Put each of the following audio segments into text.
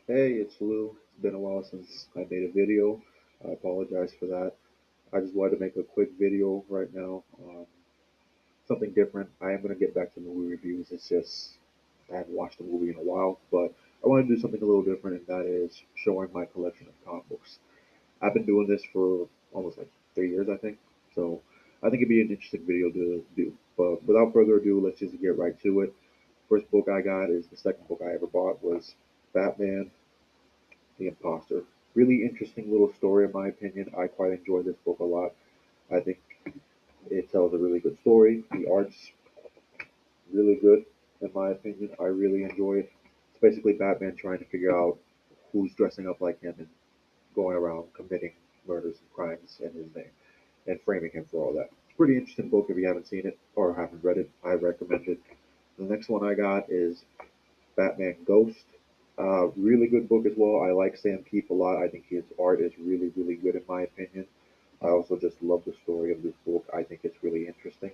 Hey, it's Lou. It's been a while since I made a video. I apologize for that. I just wanted to make a quick video right now. Something different. I am going to get back to movie reviews. It's just I haven't watched a movie in a while, but I want to do something a little different, and that is showing my collection of comic books. I've been doing this for almost like 3 years, I think. So I think it'd be an interesting video to do. But without further ado, let's just get right to it. First book I got is the second book I ever bought was Batman the Imposter. Really interesting little story, in my opinion. I quite enjoy this book a lot. I think it tells a really good story. The art's really good, in my opinion. I really enjoy it. It's basically Batman trying to figure out who's dressing up like him and going around committing murders and crimes in his name and framing him for all that. It's a pretty interesting book if you haven't seen it or haven't read it. I recommend it. The next one I got is Batman Ghost. Really good book as well. I like Sam Keith a lot. I think his art is really, really good in my opinion. I also just love the story of this book. I think it's really interesting.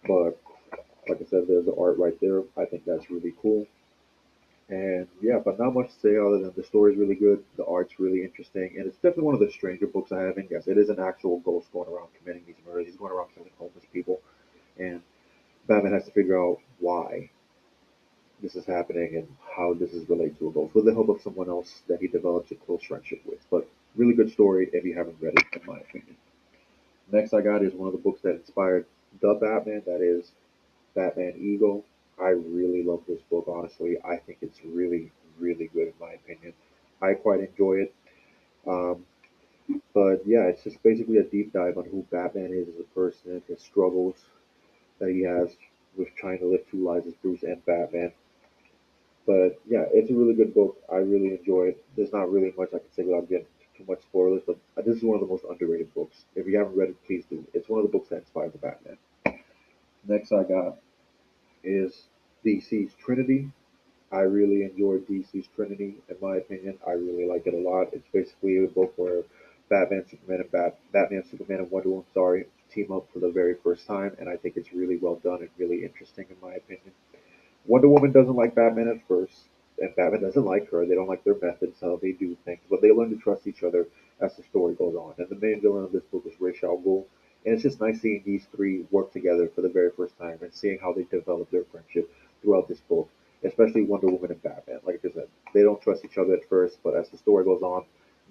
But like I said, there's the art right there. I think that's really cool. And yeah, but not much to say other than the story's really good, the art's really interesting, and it's definitely one of the stranger books I have in. Yes, it is an actual ghost going around committing these murders. He's going around killing homeless people, and Batman has to figure out why this is happening and how this is related to a ghost with the help of someone else that he develops a close friendship with. But really good story if you haven't read it, in my opinion. Next I got is one of the books that inspired the Batman, that is Batman Eagle. I really love this book, honestly. I think it's really, really good in my opinion. I quite enjoy it. Um, but yeah, it's just basically a deep dive on who Batman is as a person, his struggles that he has with trying to live two lives as Bruce and Batman. But yeah, it's a really good book. I really enjoy it. There's not really much I can say without getting too much spoilers, but this is one of the most underrated books. If you haven't read it, please do. It's one of the books that inspired the Batman. Next I got is DC's Trinity. I really enjoy DC's Trinity. In my opinion, I really like it a lot. It's basically a book where Batman, Superman, and Wonder Woman, sorry, team up for the very first time, and I think it's really well done and really interesting in my opinion. Wonder Woman doesn't like Batman at first, and Batman doesn't like her. They don't like their methods, how they do things, but they learn to trust each other as the story goes on. And the main villain of this book is Ra's al Ghul, and it's just nice seeing these three work together for the very first time and seeing how they develop their friendship throughout this book, especially Wonder Woman and Batman. Like I said, they don't trust each other at first, but as the story goes on,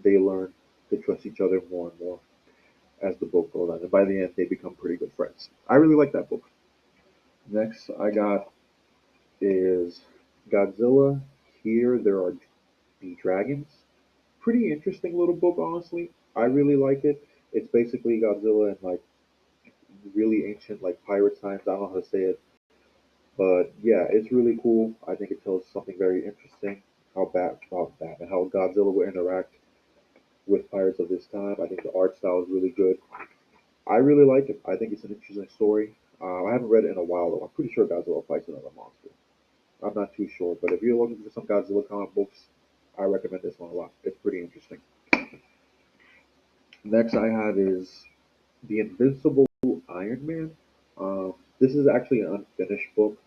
they learn to trust each other more and more as the book goes on, and by the end, they become pretty good friends. I really like that book. Next, I got is Godzilla. Here there are the dragons. Pretty interesting little book, honestly. I really like it. It's basically Godzilla in like really ancient like pirate times. I don't know how to say it, but yeah, it's really cool. I think it tells something very interesting about how Godzilla will interact with pirates of this time. I think the art style is really good. I really like it. I think it's an interesting story. I haven't read it in a while though. I'm pretty sure Godzilla fights another monster. I'm not too sure, but if you're looking for some Godzilla comic books, I recommend this one a lot. It's pretty interesting. Next I have is The Invincible Iron Man. This is actually an unfinished book.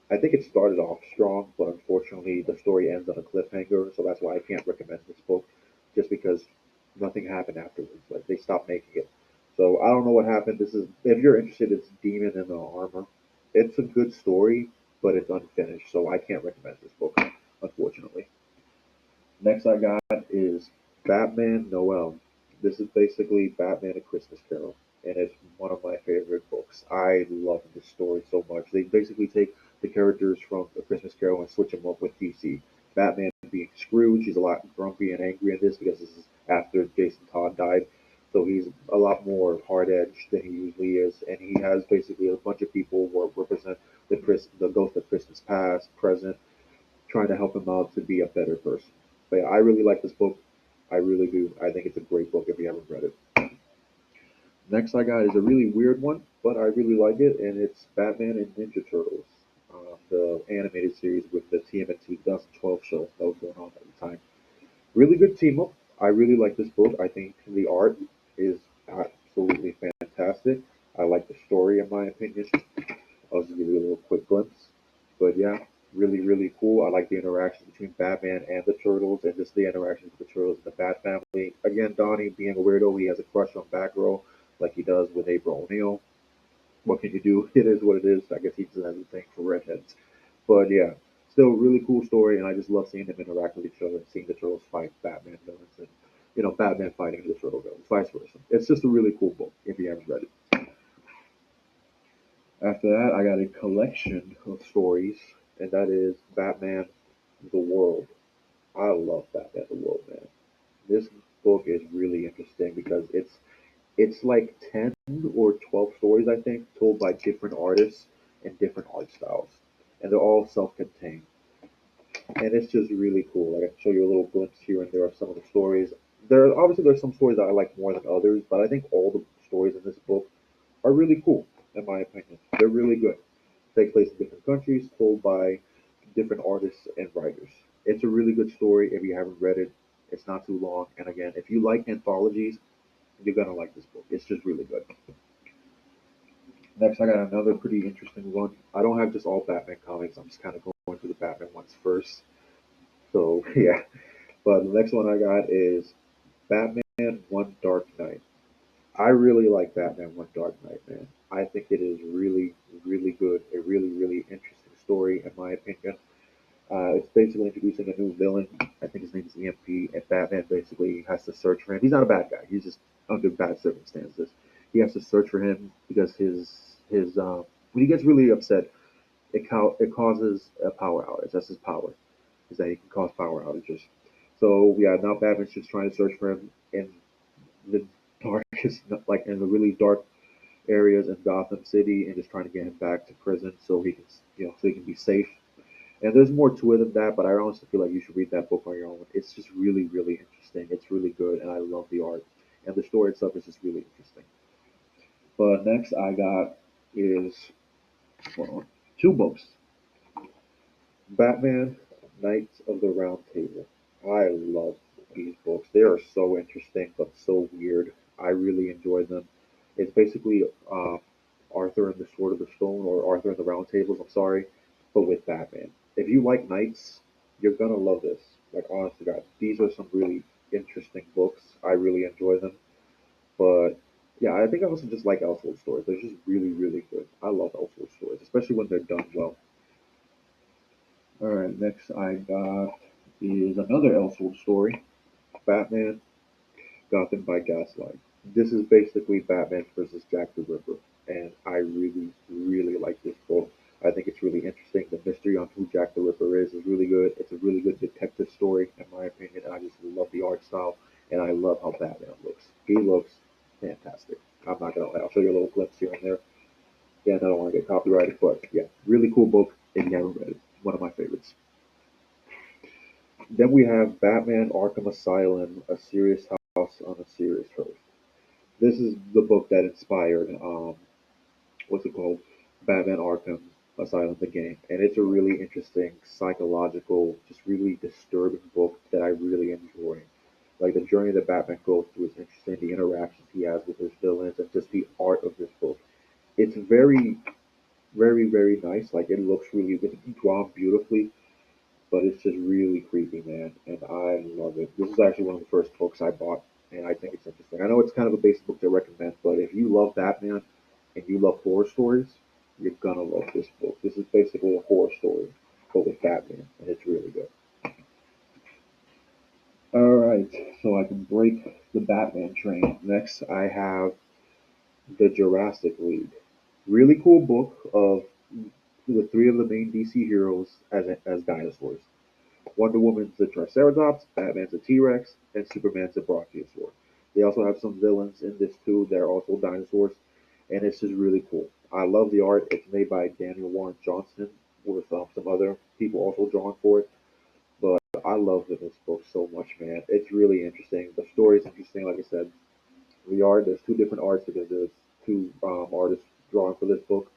I think it started off strong, but unfortunately the story ends on a cliffhanger, so that's why I can't recommend this book, just because nothing happened afterwards. Like they stopped making it. So I don't know what happened. This is if you're interested, it's Demon in the Armor. It's a good story, but it's unfinished, so I can't recommend this book, unfortunately. Next I got is Batman Noel. This is basically Batman: A Christmas Carol, and it's one of my favorite books. I love this story so much. They basically take the characters from A Christmas Carol and switch them up with DC. Batman being Scrooge, he's a lot grumpy and angry in this because this is after Jason Todd died. So he's a lot more hard-edged than he usually is, and he has basically a bunch of people who represent the ghost of Christmas past, present, trying to help him out to be a better person. But yeah, I really like this book. I really do. I think it's a great book if you haven't read it. Next I got is a really weird one, but I really like it, and it's Batman and Ninja Turtles, the animated series with the TMNT 2012 show that was going on at the time. Really good team up. I really like this book. I think the art is absolutely fantastic. I like the story, in my opinion. I'll just give you a little quick glimpse. But yeah, really really, really cool. I like the interaction between Batman and the Turtles, and just the interaction with the Turtles and the Bat Family. Again, Donnie being a weirdo, he has a crush on Batgirl, like he does with April O'Neil. What can you do? It is what it is. I guess he just has a thing for redheads. But yeah, still a really cool story, and I just love seeing them interact with each other and seeing the Turtles fight Batman villains and Batman fighting the Turtle villains, vice versa. It's just a really cool book if you haven't read it. After that, I got a collection of stories, and that is Batman the World. I love Batman the World, man. This book is really interesting because it's like 10 or 12 stories, I think, told by different artists and different art styles, and they're all self-contained. And it's just really cool. Like I can show you a little glimpse here and there of some of the stories. There's some stories that I like more than others, but I think all the stories in this book are really cool, in my opinion. They're really good. Take place in different countries, told by different artists and writers. It's a really good story if you haven't read it. It's not too long, and again, if you like anthologies, you're gonna like this book. It's just really good. Next, I got another pretty interesting one. I don't have just all Batman comics. I'm just kind of going through the Batman ones first. So yeah, but the next one I got is Batman One Dark Knight. I really like Batman One Dark Knight, man. I think it is really, really good. A really, really interesting story, in my opinion. It's basically introducing a new villain. I think his name is EMP, and Batman basically has to search for him. He's not a bad guy. He's just under bad circumstances. He has to search for him because his when he gets really upset, it causes a power outage. That's his power, is that he can cause power outages. So yeah, now Batman's just trying to search for him in the darkest, like in the really dark areas in Gotham City, and just trying to get him back to prison so he can, so he can be safe. And there's more to it than that, but I honestly feel like you should read that book on your own. It's just really, really interesting. It's really good, and I love the art. And the story itself is just really interesting. But next I got is, well, two books. Batman, Knights of the Round Table. I love these books. They are so interesting, but so weird. I really enjoy them. It's basically Arthur and the Sword of the Stone, or Arthur and the Round Tables, I'm sorry, but with Batman. If you like knights, you're gonna love this. Like, honest to God, these are some really interesting books. I really enjoy them. But yeah, I think I also just like Elseworld stories. They're just really, really good. I love Elseworld stories, especially when they're done well. All right, next I got is another Elseworld story, Batman Gotham by Gaslight. This is basically Batman versus Jack the Ripper, and I really, really like this book. I think it's really interesting. The mystery on who Jack the Ripper is really good. It's a really good detective story, in my opinion, and I just love the art style, and I love how Batman looks. He looks fantastic. I'm not gonna lie. I'll show you a little clips here and there. Yeah, I don't want to get copyrighted, but yeah, really cool book if you haven't read it. One of my favorites. Then we have Batman Arkham Asylum, A Serious House on a Serious Earth. This is the book that inspired, what's it called? Batman Arkham Asylum, the game. And it's a really interesting, psychological, just really disturbing book that I really enjoy. Like the journey that Batman goes through is interesting, the interactions he has with his villains, and just the art of this book. It's very, very, very nice. Like it looks really, it's drawn beautifully, but it's just really creepy, man, and I love it. This is actually one of the first books I bought, and I think it's interesting. I know it's kind of a basic book to recommend, but if you love Batman and you love horror stories, you're gonna love this book. This is basically a horror story, but with Batman, and it's really good. All right, so I can break the Batman train. Next, I have the Jurassic League. Really cool book of the three of the main DC heroes as dinosaurs. Wonder Woman's a Triceratops, Batman's a T-Rex, and Superman's a Brachiosaur. They also have some villains in this too. They're also dinosaurs, and it's just really cool. I love the art. It's made by Daniel Warren Johnson with some other people also drawing for it. But I love this book so much, man. It's really interesting. The story's interesting, like I said. The art, there's two different arts because there's two artists drawing for this book,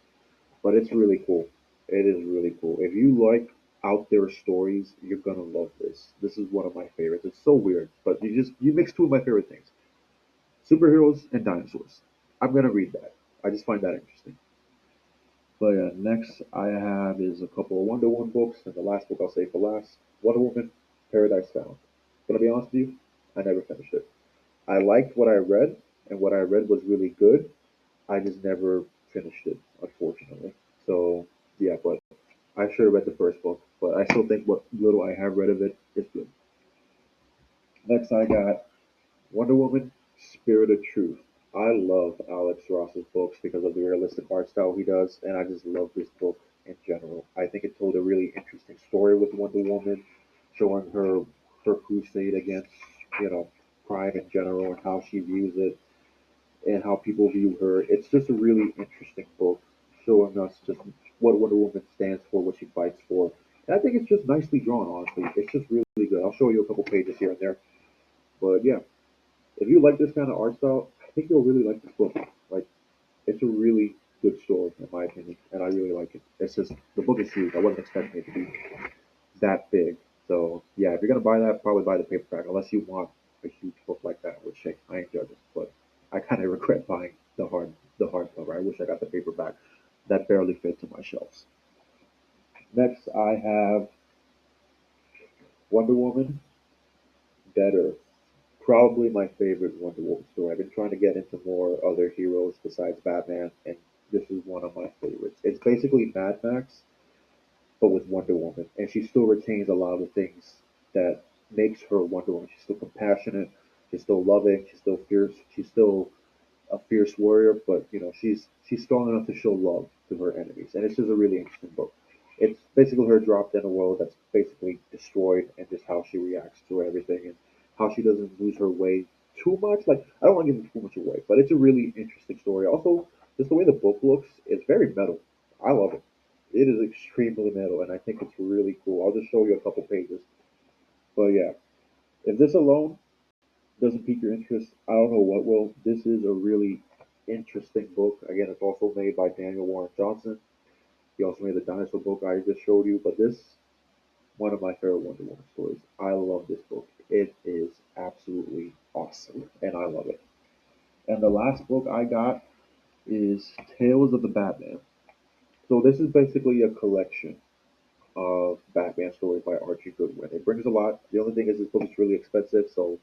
but it's really cool. It is really cool. If you like out there stories, you're gonna love this. This is one of my favorites. It's so weird, but you mix two of my favorite things: superheroes and dinosaurs. I'm gonna read that. I just find that interesting. But yeah, next I have is a couple of Wonder Woman books, and the last book I'll say for last, Wonder Woman, Paradise Found. Gonna be honest with you, I never finished it. I liked what I read, and what I read was really good. I just never finished it, unfortunately. So yeah, but I should have read the first book, but I still think what little I have read of it is good. Next, I got Wonder Woman, Spirit of Truth. I love Alex Ross's books because of the realistic art style he does, and I just love this book in general. I think it told a really interesting story with Wonder Woman, showing her crusade against, you know, crime in general and how she views it and how people view her. It's just a really interesting book, showing us just what Wonder Woman stands for, what she fights for. And I think it's just nicely drawn, honestly. It's just really good. I'll show you a couple pages here and there. But yeah, if you like this kind of art style, I think you'll really like this book. Like, it's a really good story, in my opinion, and I really like it. It's just, the book is huge. I wasn't expecting it to be that big. So yeah, if you're gonna buy that, probably buy the paperback, unless you want a huge book like that, which I ain't judging. But I kind of regret buying the hardcover. I wish I got the paperback. That barely fits in my shelves. Next, I have Wonder Woman, Better. Probably my favorite Wonder Woman story. I've been trying to get into more other heroes besides Batman, and this is one of my favorites. It's basically Mad Max, but with Wonder Woman, and she still retains a lot of the things that makes her Wonder Woman. She's still compassionate, she's still loving, she's still fierce, she's still a fierce warrior, but she's strong enough to show love to her enemies, and it's just a really interesting book. It's basically her dropped in a world that's basically destroyed, and just how she reacts to everything, and how she doesn't lose her way too much. Like, I don't want to give too much away, but it's a really interesting story. Also, just the way the book looks, it's very metal. I love it. It is extremely metal, and I think it's really cool. I'll just show you a couple pages. But yeah, if this alone doesn't pique your interest, I don't know what will. This is a really interesting book. Again, it's also made by Daniel Warren Johnson. He also made the dinosaur book I just showed you. But this, one of my favorite Wonder Woman stories. I love this book. It is absolutely awesome, and I love it. And the last book I got is Tales of the Batman. So this is basically a collection of Batman stories by Archie Goodwin. It brings a lot. The only thing is this book is really expensive, so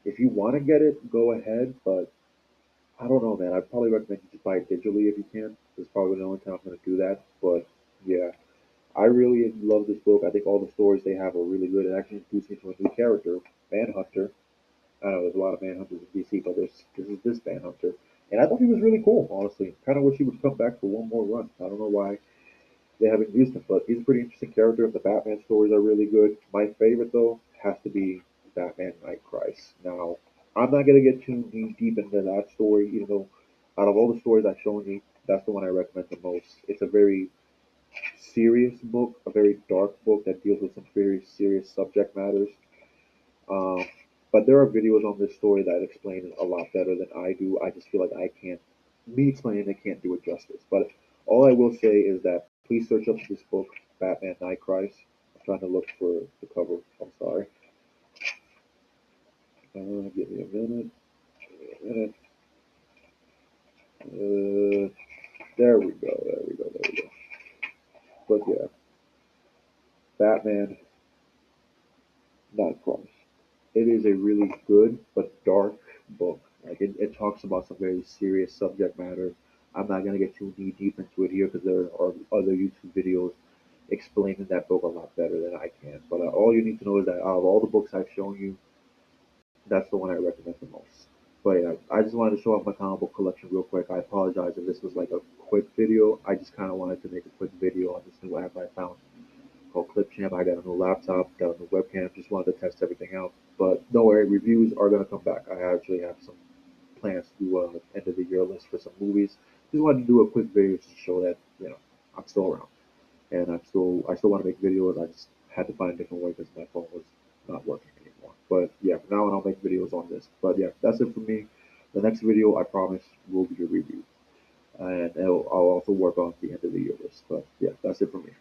if you want to get it, go ahead. But I don't know, man. I'd probably recommend you just buy it digitally if you can. It's probably the only time I'm going to do that. But yeah, I really love this book. I think all the stories they have are really good. It actually introduced me to a new character, Manhunter. I know there's a lot of Manhunters in DC, but this is this Manhunter. And I thought he was really cool, honestly. Kind of wish he would come back for one more run. I don't know why they haven't used him, but he's a pretty interesting character. The Batman stories are really good. My favorite, though, has to be Batman Night Crisis. Now, I'm not going to get too deep into that story, even though out of all the stories I've shown you, that's the one I recommend the most. It's a very serious book, a very dark book that deals with some very serious subject matters. Um, but there are videos on this story that explain it a lot better than I do. I just feel like I can't, me explaining it can't do it justice. But all I will say is that please search up this book, Batman Night Crisis. I'm trying to look for the cover. I'm sorry. Give me a minute. A minute. There we go. There we go. There we go. But yeah, Batman Night Crisis. It is a really good but dark book. Like, it talks about some very serious subject matter. I'm not gonna get too knee deep into it here because there are other YouTube videos explaining that book a lot better than I can. But all you need to know is that out of all the books I've shown you, that's the one I recommend the most. But yeah, I just wanted to show off my comic book collection real quick. I apologize if this was like a quick video. I just kind of wanted to make a quick video on this new app I found called Clipchamp. I got a new laptop, got a new webcam. Just wanted to test everything out. But don't worry, reviews are gonna come back. I actually have some plans to do a end of the year list for some movies. Just wanted to do a quick video to show that I'm still around and I still want to make videos. I just had to find a different way because my phone was not working anymore. But yeah, from now on I'll make videos on this. But yeah, that's it for me. The next video I promise will be a review, and I'll also work on the end of the year list. But yeah, that's it for me.